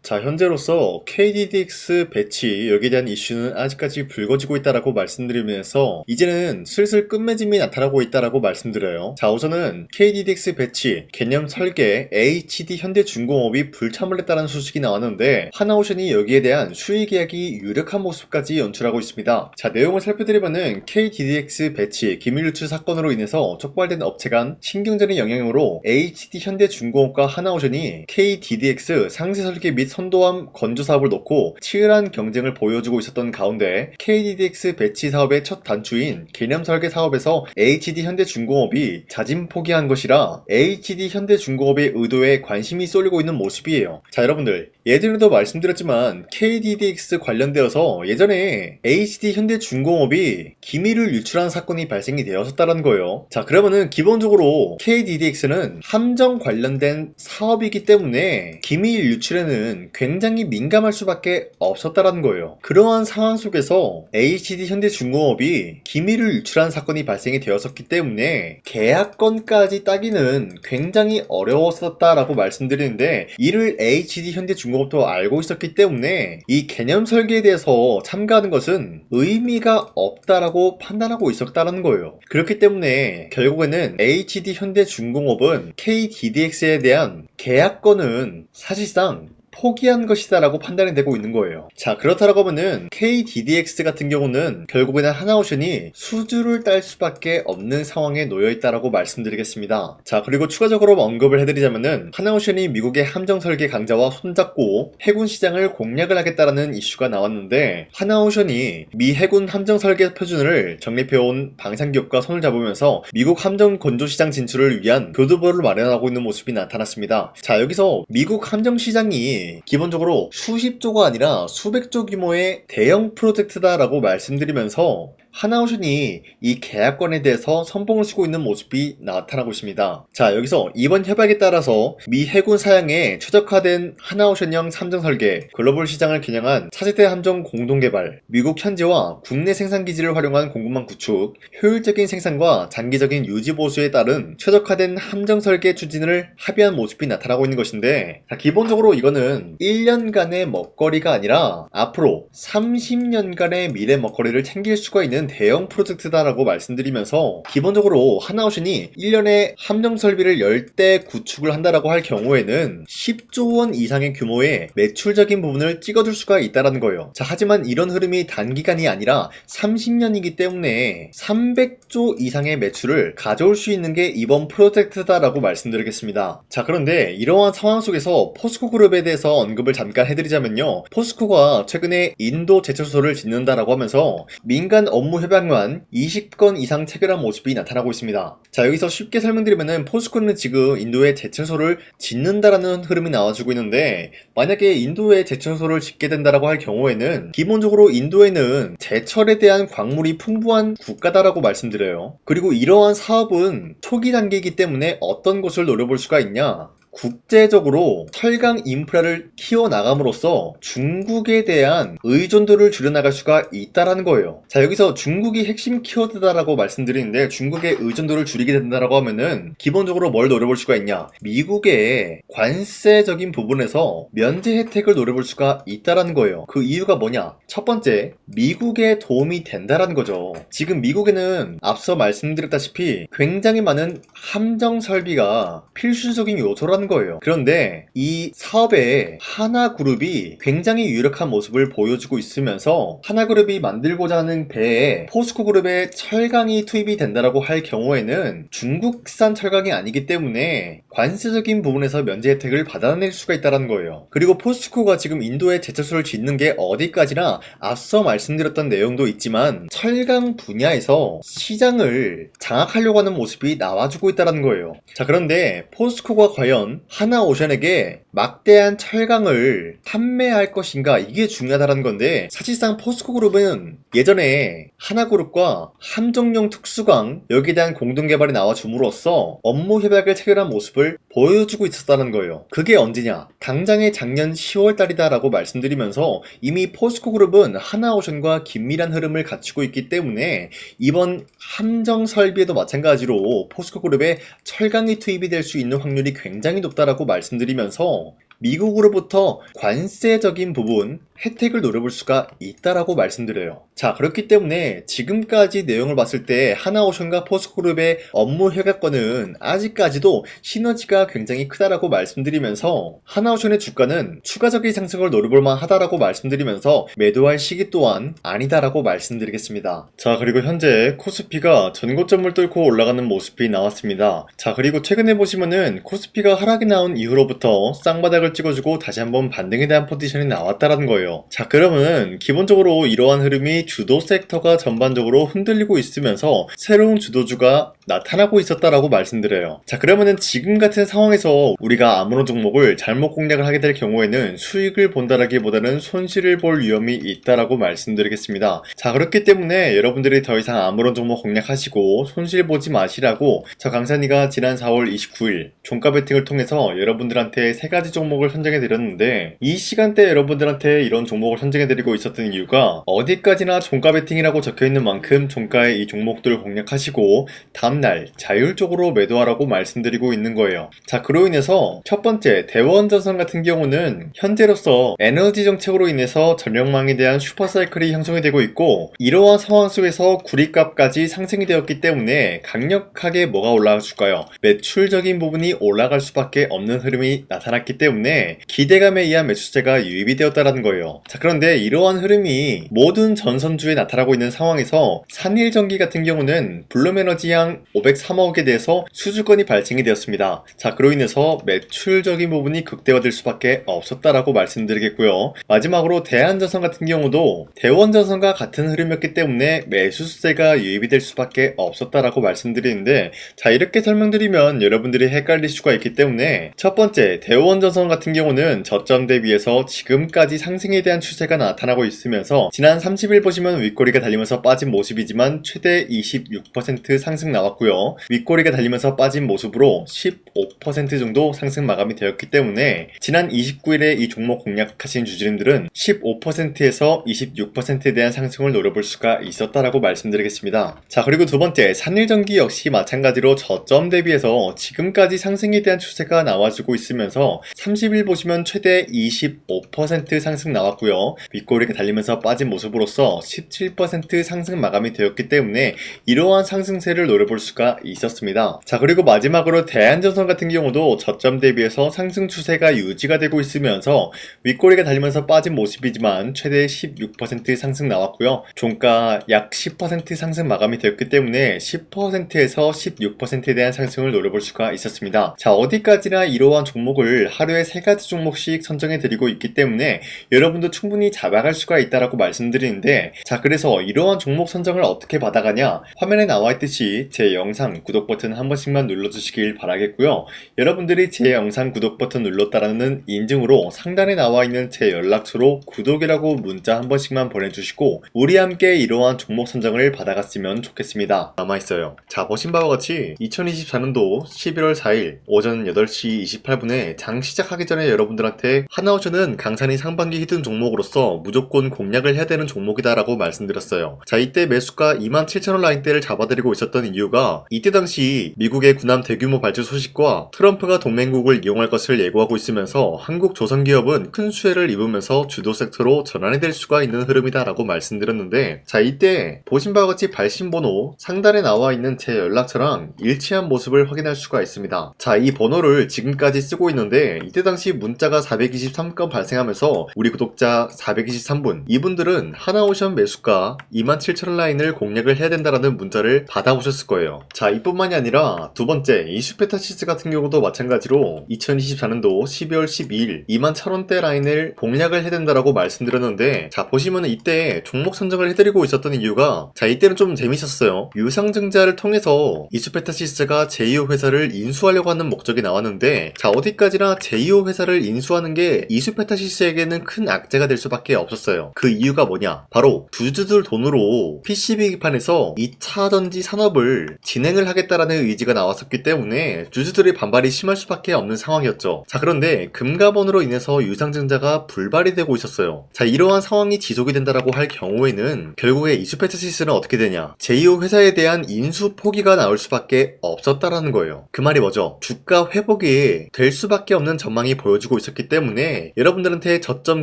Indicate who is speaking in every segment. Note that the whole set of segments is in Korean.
Speaker 1: 자, 현재로서 KDDX 배치 여기에 대한 이슈는 아직까지 불거지고 있다라고 말씀드리면서 이제는 슬슬 끝맺음이 나타나고 있다라고 말씀드려요. 자, 우선은 KDDX 배치 개념 설계 HD 현대중공업이 불참을 했다는 소식이 나왔는데 하나오션이 여기에 대한 수익 계약이 유력한 모습까지 연출하고 있습니다. 자, 내용을 살펴드리면은 KDDX 배치 기밀 유출 사건으로 인해서 촉발된 업체 간 신경전의 영향으로 HD 현대중공업과 하나오션이 KDDX 상세 설계 및 선도함 건조 사업을 놓고 치열한 경쟁을 보여주고 있었던 가운데 KDDX 배치 사업의 첫 단추인 개념 설계 사업에서 HD 현대중공업이 자진 포기한 것이라 HD 현대중공업의 의도에 관심이 쏠리고 있는 모습이에요. 자, 여러분들 예전에도 말씀드렸지만 KDDX 관련되어서 예전에 HD 현대중공업이 기밀을 유출한 사건이 발생이 되었었다는 거예요. 자, 그러면은 기본적으로 KDDX는 함정 관련된 사업이기 때문에 기밀 유출에는 굉장히 민감할 수밖에 없었다는 거예요. 그러한 상황 속에서 HD 현대중공업이 기밀을 유출한 사건이 발생이 되었었기 때문에 계약건까지 따기는 굉장히 어려웠었다라고 말씀드리는데 이를 HD 현대중공업도 알고 있었기 때문에 이 개념 설계에 대해서 참가하는 것은 의미가 없다라고 판단하고 있었다는 거예요. 그렇기 때문에 결국에는 HD 현대중공업은 KDDX에 대한 계약건은 사실상 포기한 것이다 라고 판단이 되고 있는 거예요. 자, 그렇다라고 하면은 KDDX 같은 경우는 결국에는 하나오션이 수주를 딸 수밖에 없는 상황에 놓여있다라고 말씀드리겠습니다. 자, 그리고 추가적으로 언급을 해드리자면은 하나오션이 미국의 함정 설계 강자와 손잡고 해군 시장을 공략을 하겠다라는 이슈가 나왔는데 하나오션이 미 해군 함정 설계 표준을 정립해온 방산기업과 손을 잡으면서 미국 함정 건조 시장 진출을 위한 교두보를 마련하고 있는 모습이 나타났습니다. 자, 여기서 미국 함정 시장이 기본적으로 수십조가 아니라 수백조 규모의 대형 프로젝트다라고 말씀드리면서 하나오션이 이 계약건에 대해서 선봉을 쓰고 있는 모습이 나타나고 있습니다. 자, 여기서 이번 협약에 따라서 미 해군 사양에 최적화된 하나오션형 함정 설계, 글로벌 시장을 겨냥한 차세대 함정 공동개발, 미국 현지와 국내 생산기지를 활용한 공급망 구축, 효율적인 생산과 장기적인 유지 보수에 따른 최적화된 함정 설계 추진을 합의한 모습이 나타나고 있는 것인데, 자, 기본적으로 이거는 1년간의 먹거리가 아니라 앞으로 30년간의 미래 먹거리를 챙길 수가 있는 대형 프로젝트다라고 말씀드리면서 기본적으로 하나오션이 1년에 함정 설비를 10대 구축을 한다라고 할 경우에는 10조 원 이상의 규모의 매출적인 부분을 찍어줄 수가 있다라는 거예요. 자, 하지만 이런 흐름이 단기간이 아니라 30년이기 때문에 300조 이상의 매출을 가져올 수 있는 게 이번 프로젝트다라고 말씀드리겠습니다. 자, 그런데 이러한 상황 속에서 포스코 그룹에 대해서 언급을 잠깐 해드리자면요, 포스코가 최근에 인도 제철소를 짓는다라고 하면서 민간 업무 협약만 20건 이상 체결한 모습이 나타나고 있습니다. 자, 여기서 쉽게 설명드리면은 포스코는 지금 인도에 제철소를 짓는다라는 흐름이 나와주고 있는데 만약에 인도에 제철소를 짓게 된다라고 할 경우에는 기본적으로 인도에는 제철에 대한 광물이 풍부한 국가다라고 말씀드려요. 그리고 이러한 사업은 초기 단계이기 때문에 어떤 것을 노려볼 수가 있냐? 국제적으로 철강 인프라를 키워나감으로써 중국에 대한 의존도를 줄여나갈 수가 있다라는 거예요. 자, 여기서 중국이 핵심 키워드다라고 말씀드리는데 중국의 의존도를 줄이게 된다라고 하면은 기본적으로 뭘 노려볼 수가 있냐? 미국의 관세적인 부분에서 면제 혜택을 노려볼 수가 있다라는 거예요. 그 이유가 뭐냐? 첫 번째, 미국에 도움이 된다라는 거죠. 지금 미국에는 앞서 말씀드렸다시피 굉장히 많은 함정 설비가 필수적인 요소라는 거예요. 그런데 이 사업에 하나그룹이 굉장히 유력한 모습을 보여주고 있으면서 하나그룹이 만들고자 하는 배에 포스코그룹의 철강이 투입이 된다라고 할 경우에는 중국산 철강이 아니기 때문에 관세적인 부분에서 면제 혜택을 받아낼 수가 있다는 거예요. 그리고 포스코가 지금 인도에 제철소를 짓는 게 어디까지나 앞서 말씀드렸던 내용도 있지만 철강 분야에서 시장을 장악하려고 하는 모습이 나와주고 있다는 거예요. 자, 그런데 포스코가 과연 하나오션에게 막대한 철강을 판매할 것인가, 이게 중요하다는 건데 사실상 포스코그룹은 예전에 하나그룹과 함정용 특수강 여기에 대한 공동개발이 나와줌으로써 업무 협약을 체결한 모습을 보여주고 있었다는 거예요. 그게 언제냐? 당장의 작년 10월달이다 라고 말씀드리면서 이미 포스코그룹은 하나오션과 긴밀한 흐름을 갖추고 있기 때문에 이번 함정 설비에도 마찬가지로 포스코그룹의 철강이 투입이 될 수 있는 확률이 굉장히 높다라고 말씀드리면서 미국으로부터 관세적인 부분 혜택을 노려볼 수가 있다라고 말씀드려요. 자, 그렇기 때문에 지금까지 내용을 봤을 때 하나오션과 포스코그룹의 업무 효과권은 아직까지도 시너지가 굉장히 크다라고 말씀드리면서 하나오션의 주가는 추가적인 상승을 노려볼 만하다라고 말씀드리면서 매도할 시기 또한 아니다라고 말씀드리겠습니다. 자, 그리고 현재 코스피가 전고점을 뚫고 올라가는 모습이 나왔습니다. 자, 그리고 최근에 보시면은 코스피가 하락이 나온 이후로부터 쌍바닥을 찍어주고 다시 한번 반등에 대한 포지션이 나왔다라는 거예요. 자, 그러면은 기본적으로 이러한 흐름이 주도 섹터가 전반적으로 흔들리고 있으면서 새로운 주도주가 나타나고 있었다라고 말씀드려요. 자, 그러면은 지금 같은 상황에서 우리가 아무런 종목을 잘못 공략을 하게 될 경우에는 수익을 본다라기보다는 손실을 볼 위험이 있다라고 말씀드리겠습니다. 자, 그렇기 때문에 여러분들이 더 이상 아무런 종목 공략하시고 손실 보지 마시라고 저 강산이가 지난 4월 29일 종가 베팅을 통해서 여러분들한테 3가지 종목을 선정해 드렸는데, 이 시간대 여러분들한테 이런 종목을 선정해 드리고 있었던 이유가 어디까지나 종가 베팅이라고 적혀 있는 만큼 종가에 이 종목들을 공략하시고 다음날 자율적으로 매도하라고 말씀드리고 있는 거예요. 자, 그로 인해서 첫 번째 대원전선 같은 경우는 현재로서 에너지 정책으로 인해서 전력망에 대한 슈퍼사이클이 형성이 되고 있고, 이러한 상황 속에서 구리값까지 상승이 되었기 때문에 강력하게 뭐가 올라가 줄까요? 매출적인 부분이 올라갈 수밖에 없는 흐름이 나타났기 때문에 기대감에 의한 매수세가 유입이 되었다는 거예요. 자, 그런데 이러한 흐름이 모든 전선주에 나타나고 있는 상황에서 산일전기 같은 경우는 블룸에너지양 503억에 대해서 수주권이 발생이 되었습니다. 자, 그로 인해서 매출적인 부분이 극대화될 수밖에 없었다라고 말씀드리겠고요. 마지막으로 대한전선 같은 경우도 대원전선과 같은 흐름이었기 때문에 매수세가 유입이 될 수밖에 없었다라고 말씀드리는데, 자, 이렇게 설명드리면 여러분들이 헷갈릴 수가 있기 때문에 첫 번째 대원전선 같은 경우는 저점 대비해서 지금까지 상승에 대한 추세가 나타나고 있으면서 지난 30일 보시면 윗꼬리가 달리면서 빠진 모습이지만 최대 26% 상승 나왔고요. 윗꼬리가 달리면서 빠진 모습으로 15% 정도 상승 마감이 되었기 때문에 지난 29일에 이 종목 공략하신 주주님들은 15%에서 26%에 대한 상승을 노려볼 수가 있었다라고 말씀드리겠습니다. 자, 그리고 두 번째 산일전기 역시 마찬가지로 저점 대비해서 지금까지 상승에 대한 추세가 나와주고 있으면서 30일 보시면 최대 25% 상승 나왔고요. 윗꼬리가 달리면서 빠진 모습으로서 17% 상승 마감이 되었기 때문에 이러한 상승세를 노려볼 수가 있었습니다. 자, 그리고 마지막으로 대한전선 같은 경우도 저점 대비해서 상승 추세가 유지가 되고 있으면서 윗꼬리가 달리면서 빠진 모습이지만 최대 16% 상승 나왔고요. 종가 약 10% 상승 마감이 되었기 때문에 10%에서 16%에 대한 상승을 노려볼 수가 있었습니다. 자, 어디까지나 이러한 종목을 하루에 3가지 종목씩 선정해 드리고 있기 때문에 여러분도 충분히 잡아갈 수가 있다라고 말씀드리는데, 자, 그래서 이러한 종목 선정을 어떻게 받아가냐, 화면에 나와 있듯이 제 영상 구독 버튼 한 번씩만 눌러주시길 바라겠고요. 여러분들이 제 영상 구독 버튼 눌렀다라는 인증으로 상단에 나와 있는 제 연락처로 구독이라고 문자 한 번씩만 보내주시고 우리 함께 이러한 종목 선정을 받아갔으면 좋겠습니다. 남아있어요. 자, 보신 바와 같이 2024년도 11월 4일 오전 8시 28분에 장 시작하기 전에 여러분들한테 하나오션은 강산이 상반기 히든 종목으로서 무조건 공략을 해야 되는 종목이다라고 말씀드렸어요. 자, 이때 매수가 27,000원 라인대를 잡아드리고 있었던 이유가 이때 당시 미국의 군함 대규모 발주 소식과 트럼프가 동맹국을 이용할 것을 예고하고 있으면서 한국 조선기업은 큰 수혜를 입으면서 주도 섹터로 전환이 될 수가 있는 흐름이다라고 말씀드렸는데, 자, 이때 보신 바와 같이 발신번호 상단에 나와 있는 제 연락처랑 일치한 모습을 확인할 수가 있습니다. 자, 이 번호를 지금까지 쓰고 있는데 이때 당시 문자가 423건 발생하면서 우리 구독자 423분, 이분들은 하나오션 매수가 27,000원 라인을 공략을 해야 된다라는 문자를 받아오셨을 거예요. 자, 이뿐만이 아니라 두 번째 이슈페타시스 같은 경우도 마찬가지로 2024년도 12월 12일 21,000원대 라인을 공략을 해야 된다라고 말씀드렸는데, 자, 보시면 이때 종목 선정을 해드리고 있었던 이유가, 자, 이때는 좀 재밌었어요. 유상증자를 통해서 이슈페타시스가 제2호 회사를 인수하려고 하는 목적이 나왔는데, 자, 어디까지나 제2호 회사를 인수하는 게 이슈페타시스에게는 큰 악재가 될 수밖에 없었어요. 그 이유가 뭐냐? 바로 주주들 돈으로 PCB 기판에서 2차 전지 산업을 진행을 하겠다라는 의지가 나왔었기 때문에 주주들의 반발이 심할 수밖에 없는 상황이었죠. 자, 그런데 금가번으로 인해서 유상증자가 불발이 되고 있었어요. 자, 이러한 상황이 지속이 된다라고 할 경우에는 결국에 이슈페타시스는 어떻게 되냐? 제2호 회사에 대한 인수 포기가 나올 수밖에 없었다라는 거예요. 그 말이 뭐죠? 주가 회복이 될 수밖에 없는 전망이 전망이 보여지고 있었기 때문에 여러분들한테 저점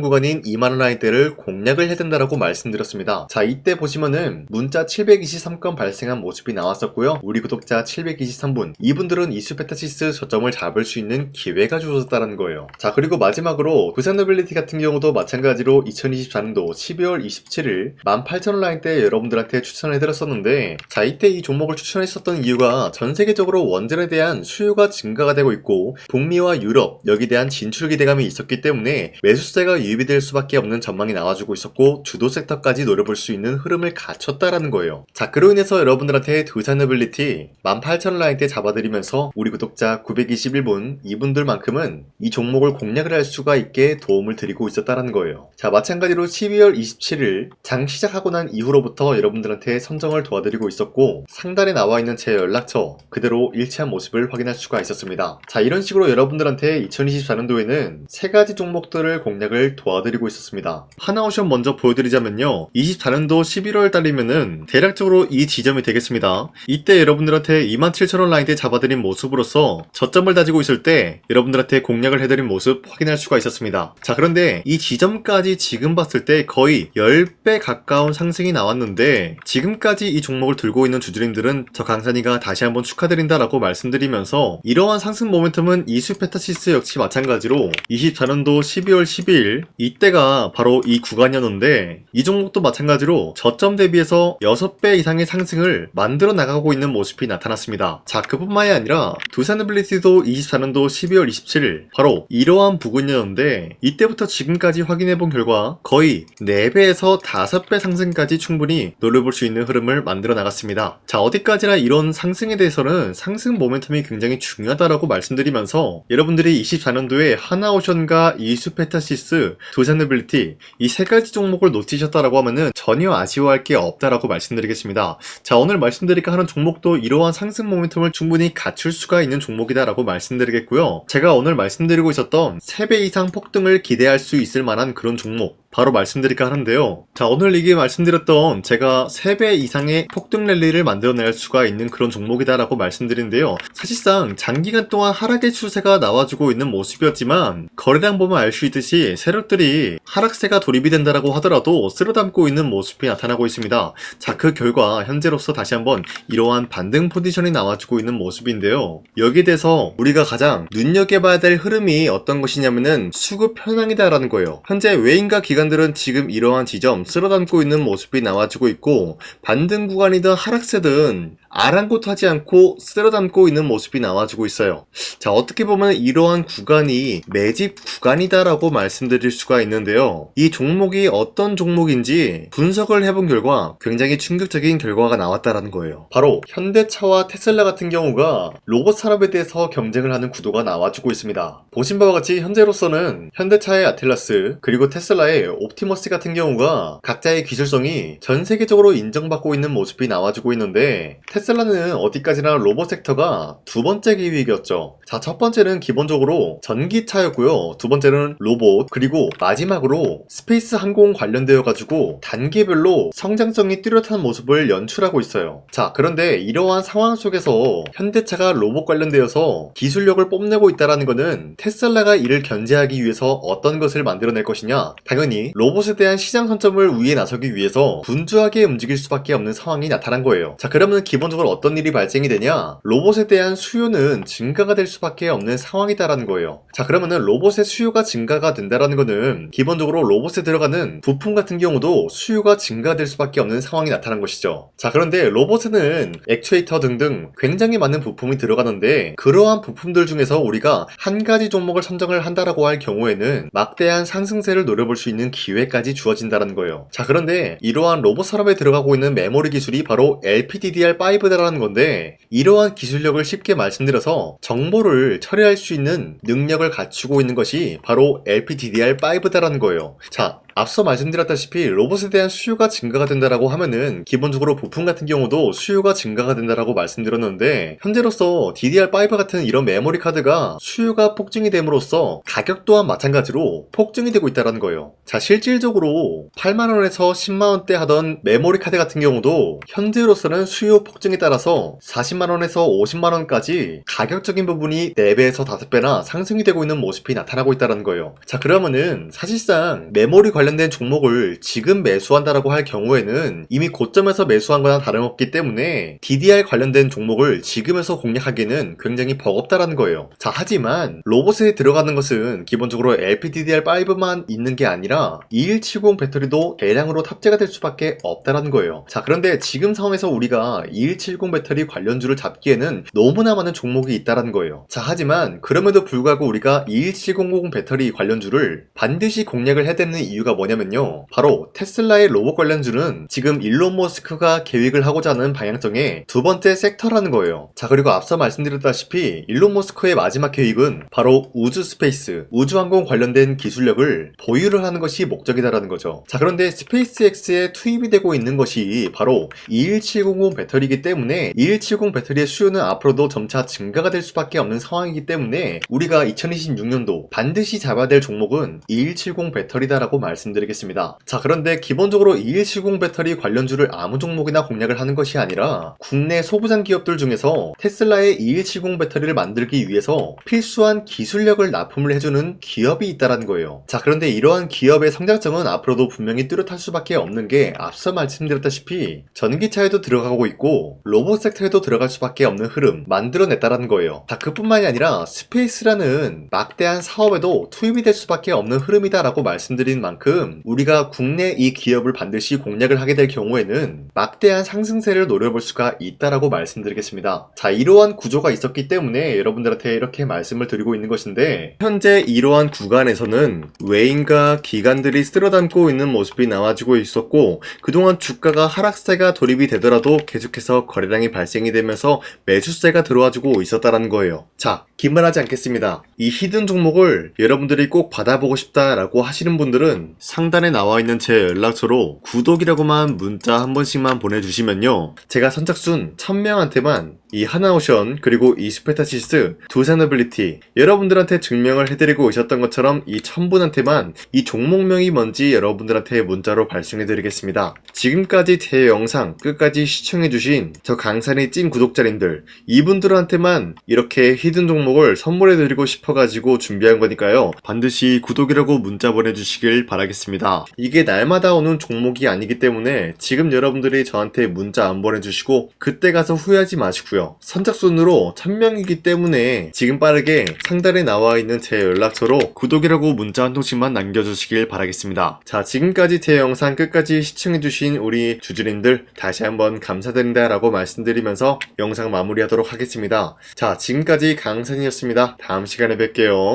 Speaker 1: 구간인 2만원 라인대를 공략을 해야 된다라고 말씀드렸습니다. 자, 이때 보시면은 문자 723건 발생한 모습이 나왔었고요. 우리 구독자 723분, 이분들은 이슈페타시스 저점을 잡을 수 있는 기회가 주어졌다는 거예요. 자, 그리고 마지막으로 부산노빌리티 같은 경우도 마찬가지로 2024년도 12월 27일 18,000원 라인대 여러분들한테 추천해드렸었는데, 자, 이때 이 종목을 추천했었던 이유가 전 세계적으로 원전에 대한 수요가 증가가 되고 있고 북미와 유럽 여기에 대한 진출 기대감이 있었기 때문에 매수세가 유입이 될 수밖에 없는 전망이 나와주고 있었고 주도 섹터까지 노려볼 수 있는 흐름을 갖췄다라는 거예요. 자, 그로 인해서 여러분들한테 두산노빌리티 18,000원 라인대 잡아드리면서 우리 구독자 921분 이분들만큼은 이 종목을 공략을 할 수가 있게 도움을 드리고 있었다라는 거예요. 자, 마찬가지로 12월 27일 장 시작하고 난 이후로부터 여러분들한테 선정을 도와드리고 있었고 상단에 나와 있는 제 연락처 그대로 일치한 모습을 확인할 수가 있었습니다. 자, 이런 식으로 여러분들한테 2024년도에는 세 가지 종목들을 공략을 도와드리고 있었습니다. 하나오션 먼저 보여드리자면요, 24년도 11월 달이면은 대략적으로 이 지점이 되겠습니다. 이때 여러분들한테 27,000원 라인대 잡아드린 모습으로서 저점을 다지고 있을 때 여러분들한테 공략을 해드린 모습 확인할 수가 있었습니다. 자, 그런데 이 지점까지 지금 봤을 때 거의 10배 가까운 상승이 나왔는데 지금까지 이 종목을 들고 있는 주주님들은 저 강산이가 다시 한번 축하드린다라고 말씀드리면서 이러한 상승 모멘텀은 이슈페타시스 역시 마찬가지로 24년도 12월 12일 이때가 바로 이 구간이었는데 이 종목도 마찬가지로 저점 대비해서 6배 이상의 상승을 만들어 나가고 있는 모습이 나타났습니다. 자, 그뿐만이 아니라 두산노빌리티도 24년도 12월 27일 바로 이러한 부근이었는데 이때부터 지금까지 확인해본 결과 거의 4배에서 5배 상승까지 충분히 노려볼 수 있는 흐름을 만들어 나갔습니다. 자, 어디까지나 이런 상승에 대해서는 상승 모멘텀이 굉장히 중요하다라고 말씀드리면서 여러분들이 24년도에 하나오션과 이슈페타시스, 두산노빌리티 이 세 가지 종목을 놓치셨다라고 하면은 전혀 아쉬워할 게 없다라고 말씀드리겠습니다. 자, 오늘 말씀드릴까 하는 종목도 이러한 상승 모멘텀을 충분히 갖출 수가 있는 종목이다라고 말씀드리겠고요. 제가 오늘 말씀드리고 있었던 3배 이상 폭등을 기대할 수 있을 만한 그런 종목 바로 말씀드릴까 하는데요. 자, 오늘 이게 말씀드렸던 제가 3배 이상의 폭등 랠리를 만들어낼 수가 있는 그런 종목이다라고 말씀드리는데요. 사실상 장기간 동안 하락의 추세가 나와주고 있는 모습이었지만 거래량 보면 알 수 있듯이 세력들이 하락세가 돌입이 된다라고 하더라도 쓸어담고 있는 모습이 나타나고 있습니다. 자, 그 결과 현재로서 다시 한번 이러한 반등 포지션이 나와주고 있는 모습인데요. 여기에 대해서 우리가 가장 눈여겨봐야 될 흐름이 어떤 것이냐면은 수급 현황이다라는 거예요. 현재 외인과 기관들은 지금 이러한 지점 쓸어담고 있는 모습이 나와주고 있고 반등 구간이든 하락세든 아랑곳하지 않고 쓸어담고 있는 모습이 나와주고 있어요. 자, 어떻게 보면 이러한 구간이 매집 구간이다라고 말씀드릴 수가 있는데요. 이 종목이 어떤 종목인지 분석을 해본 결과 굉장히 충격적인 결과가 나왔다라는 거예요. 바로 현대차와 테슬라 같은 경우가 로봇 산업에 대해서 경쟁을 하는 구도가 나와주고 있습니다. 보신 바와 같이 현재로서는 현대차의 아틀라스 그리고 테슬라의 옵티머스 같은 경우가 각자의 기술성이 전 세계적으로 인정받고 있는 모습이 나와주고 있는데 테슬라는 어디까지나 로봇 섹터가 두 번째 기획이었죠. 자, 첫 번째는 기본적으로 전기차였고요. 두 번째는 로봇, 그리고 마지막으로 스페이스 항공 관련되어 가지고 단계별로 성장성이 뚜렷한 모습을 연출하고 있어요. 자, 그런데 이러한 상황 속에서 현대차가 로봇 관련되어서 기술력을 뽐내고 있다는 것은 테슬라가 이를 견제하기 위해서 어떤 것을 만들어낼 것이냐, 당연히 로봇에 대한 시장 선점을 위해 나서기 위해서 분주하게 움직일 수밖에 없는 상황이 나타난 거예요. 자, 그러면 기본적으로 어떤 일이 발생이 되냐, 로봇에 대한 수요는 증가가 될 수밖에 없는 상황이다라는 거예요. 자, 그러면은 로봇의 수요가 증가가 된다라는 거는 기본적으로 로봇에 들어가는 부품 같은 경우도 수요가 증가될 수밖에 없는 상황이 나타난 것이죠. 자, 그런데 로봇에는 액추에이터 등등 굉장히 많은 부품이 들어가는데 그러한 부품들 중에서 우리가 한 가지 종목을 선정을 한다라고 할 경우에는 막대한 상승세를 노려볼 수 있는 기회까지 주어진다는 거예요. 자, 그런데 이러한 로봇 산업에 들어가고 있는 메모리 기술이 바로 LPDDR5다라는 건데 이러한 기술력을 쉽게 말씀드려서 정보를 처리할 수 있는 능력을 갖추고 있는 것이 바로 LPDDR5다라는 거예요. 자, 앞서 말씀드렸다시피 로봇에 대한 수요가 증가가 된다라고 하면은 기본적으로 부품 같은 경우도 수요가 증가가 된다라고 말씀드렸는데, 현재로서 DDR5 같은 이런 메모리 카드가 수요가 폭증이 됨으로써 가격 또한 마찬가지로 폭증이 되고 있다는 거예요. 자, 실질적으로 8만원에서 10만원대 하던 메모리 카드 같은 경우도 현재로서는 수요 폭증에 따라서 40만원에서 50만원까지 가격적인 부분이 4배에서 5배나 상승이 되고 있는 모습이 나타나고 있다는 거예요. 자, 그러면은 사실상 메모리 관련된 종목을 지금 매수한다라고 할 경우에는 이미 고점에서 매수한 거나 다름없기 때문에 DDR 관련된 종목을 지금에서 공략하기에는 굉장히 버겁다라는 거예요. 자, 하지만 로봇에 들어가는 것은 기본적으로 LPDDR5만 있는 게 아니라 2170 배터리도 대량으로 탑재가 될 수밖에 없다라는 거예요. 자, 그런데 지금 상황에서 우리가 2170 배터리 관련주를 잡기에는 너무나 많은 종목이 있다라는 거예요. 자, 하지만 그럼에도 불구하고 우리가 2170 배터리 관련주를 반드시 공략을 해야 되는 이유가 뭐냐면요, 바로 테슬라의 로봇 관련주는 지금 일론 머스크가 계획을 하고자 하는 방향성의 두 번째 섹터라는 거예요. 자, 그리고 앞서 말씀드렸다시피 일론 머스크의 마지막 계획은 바로 우주 스페이스, 우주항공 관련된 기술력을 보유를 하는 것이 목적이다라는 거죠. 자, 그런데 스페이스X에 투입이 되고 있는 것이 바로 21700 배터리이기 때문에 2170 배터리의 수요는 앞으로도 점차 증가가 될 수밖에 없는 상황이기 때문에 우리가 2026년도 반드시 잡아야 될 종목은 2170 배터리다라고 말씀드리겠습니다. 자, 그런데 기본적으로 2170 배터리 관련주를 아무 종목이나 공략을 하는 것이 아니라 국내 소부장 기업들 중에서 테슬라의 2170 배터리를 만들기 위해서 필수한 기술력을 납품을 해주는 기업이 있다는 거예요. 자, 그런데 이러한 기업의 성장성은 앞으로도 분명히 뚜렷할 수밖에 없는 게 앞서 말씀드렸다시피 전기차에도 들어가고 있고 로봇 섹터에도 들어갈 수밖에 없는 흐름 만들어냈다라는 거예요. 자, 그뿐만이 아니라 스페이스라는 막대한 사업에도 투입이 될 수밖에 없는 흐름이다라고 말씀드린 만큼 우리가 국내 이 기업을 반드시 공략을 하게 될 경우에는 막대한 상승세를 노려볼 수가 있다라고 말씀드리겠습니다. 자, 이러한 구조가 있었기 때문에 여러분들한테 이렇게 말씀을 드리고 있는 것인데, 현재 이러한 구간에서는 외인과 기관들이 쓸어담고 있는 모습이 나와지고 있었고, 그동안 주가가 하락세가 돌입이 되더라도 계속해서 거래량이 발생이 되면서 매수세가 들어와주고 있었다라는 거예요. 자, 긴말하지 않겠습니다. 이 히든 종목을 여러분들이 꼭 받아보고 싶다라고 하시는 분들은 상단에 나와 있는 제 연락처로 구독이라고만 문자 한 번씩만 보내주시면요, 제가 선착순 1000명한테만 이 하나오션 그리고 이 스페타시스 두 사너빌리티 여러분들한테 증명을 해드리고 있었던 것처럼 이 1000분한테만 이 종목명이 뭔지 여러분들한테 문자로 발송해드리겠습니다. 지금까지 제 영상 끝까지 시청해주신 저 강산의 찐 구독자님들, 이분들한테만 이렇게 히든 종목을 선물해드리고 싶어가지고 준비한 거니까요, 반드시 구독이라고 문자 보내주시길 바라겠습니다. 이게 날마다 오는 종목이 아니기 때문에 지금 여러분들이 저한테 문자 안 보내주시고 그때 가서 후회하지 마시고요, 선착순으로 1000명이기 때문에 지금 빠르게 상단에 나와 있는 제 연락처로 구독이라고 문자 한 통씩만 남겨주시길 바라겠습니다. 자, 지금까지 제 영상 끝까지 시청해주신 우리 주주님들 다시 한번 감사드린다 라고 말씀드리면서 영상 마무리하도록 하겠습니다. 자, 지금까지 강산이었습니다. 다음 시간에 뵐게요.